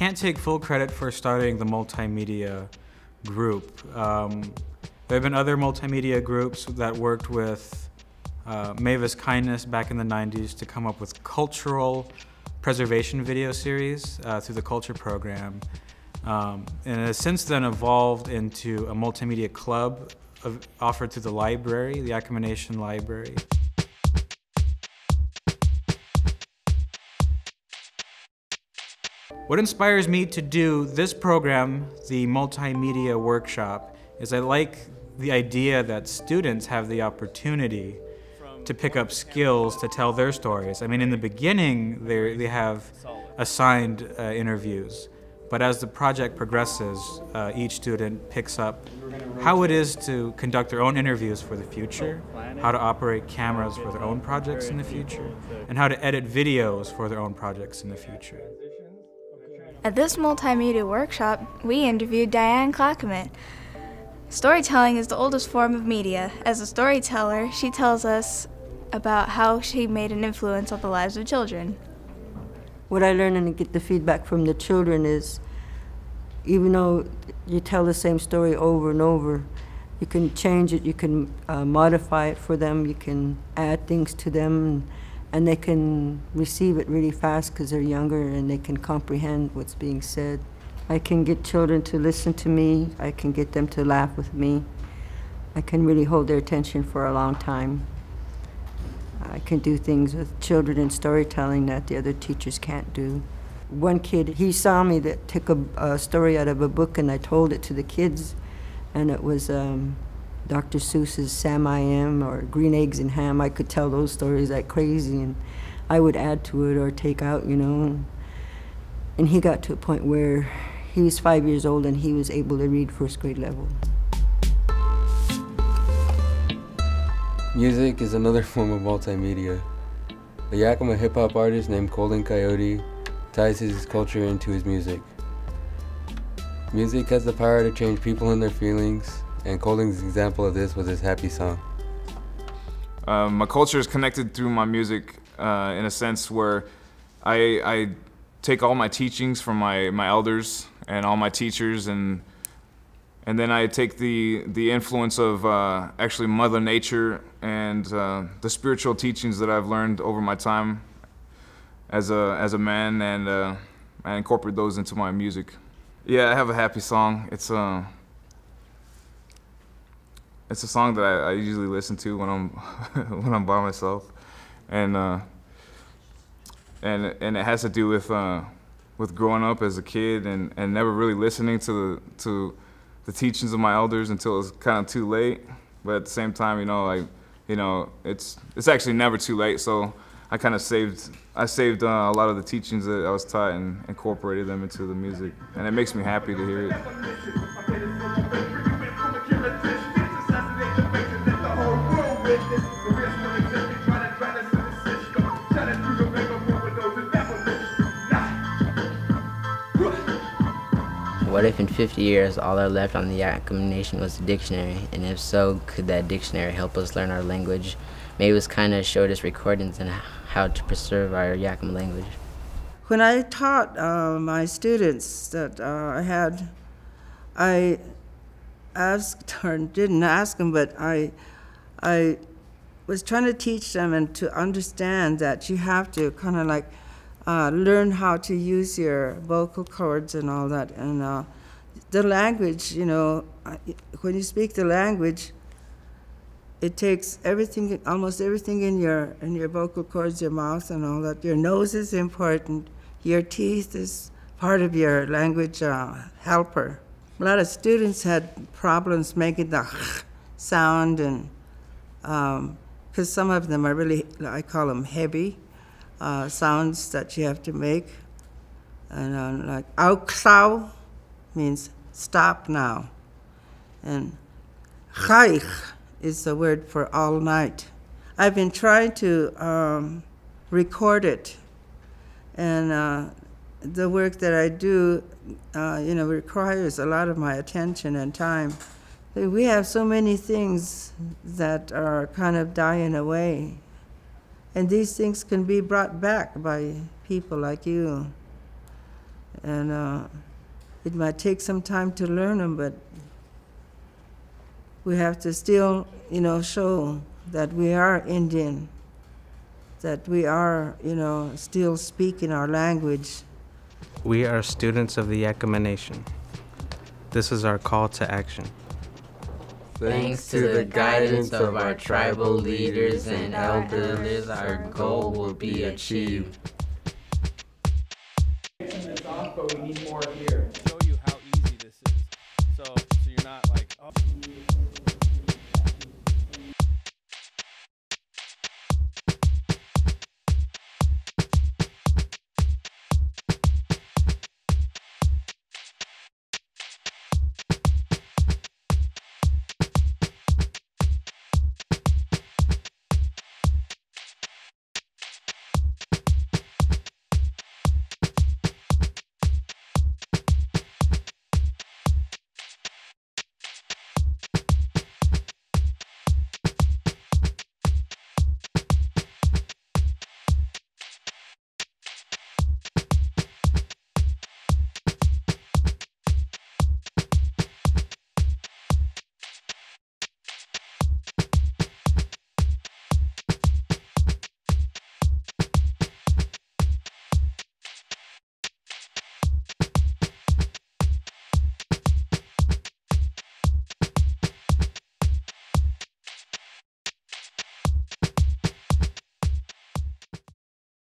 can't take full credit for starting the multimedia group. There have been other multimedia groups that worked with Mavis Kindness back in the 90s to come up with cultural preservation video series through the Culture program. And it has since then evolved into a multimedia club offered through the library, the Yakama Nation library. What inspires me to do this program, the multimedia workshop, is I like the idea that students have the opportunity to pick up skills to tell their stories. I mean, in the beginning, they have assigned interviews, but as the project progresses, each student picks up how it is to conduct their own interviews for the future, how to operate cameras for their own projects in the future, and how to edit videos for their own projects in the future. At this multimedia workshop, we interviewed Diane Clackaman. Storytelling is the oldest form of media. As a storyteller, she tells us about how she made an influence on the lives of children. What I learn and get the feedback from the children is, even though you tell the same story over and over, you can change it, you can modify it for them, you can add things to them, and they can receive it really fast because they're younger and they can comprehend what's being said. I can get children to listen to me, I can get them to laugh with me, I can really hold their attention for a long time. I can do things with children in storytelling that the other teachers can't do. One kid, he saw me that took a story out of a book and I told it to the kids, and it was Dr. Seuss's Sam I Am or Green Eggs and Ham. I could tell those stories like crazy, and I would add to it or take out, you know. And he got to a point where he was 5 years old and he was able to read first grade level. Music is another form of multimedia. A Yakama hip-hop artist named Colin Coyote ties his culture into his music. Music has the power to change people and their feelings, and Colin's example of this was his Happy song. My culture is connected through my music in a sense where I take all my teachings from my elders and all my teachers, and then I take the influence of actually Mother Nature and the spiritual teachings that I've learned over my time as a man, and I incorporate those into my music. Yeah, I have a Happy song. It's a song that I usually listen to when I'm when I'm by myself, and it has to do with growing up as a kid and never really listening to the teachings of my elders until it was kind of too late. But at the same time, it's actually never too late. So I kind of saved a lot of the teachings that I was taught and incorporated them into the music, and it makes me happy to hear it. What if in 50 years all that left on the Yakama Nation was a dictionary? And if so, could that dictionary help us learn our language? Mavis kind of showed us recordings and how to preserve our Yakama language. When I taught my students that I asked, or didn't ask them, but I was trying to teach them and to understand that you have to kind of like learn how to use your vocal cords and all that. And the language, when you speak the language, it takes everything, almost everything in your vocal cords, your mouth and all that. Your nose is important. Your teeth is part of your language helper. A lot of students had problems making the sound, and because some of them are really, I call them heavy sounds that you have to make. And like auksau means stop now. And chaich is the word for all night. I've been trying to record it, and the work that I do, requires a lot of my attention and time. We have so many things that are kind of dying away, and these things can be brought back by people like you. And it might take some time to learn them, but we have to still, show that we are Indian, that we are, still speaking our language. We are students of the Yakama Nation. This is our call to action. Thanks to the guidance of our tribal leaders and elders, our goal will be achieved. But we need more here. Show you how easy this is. So you're not like, oh.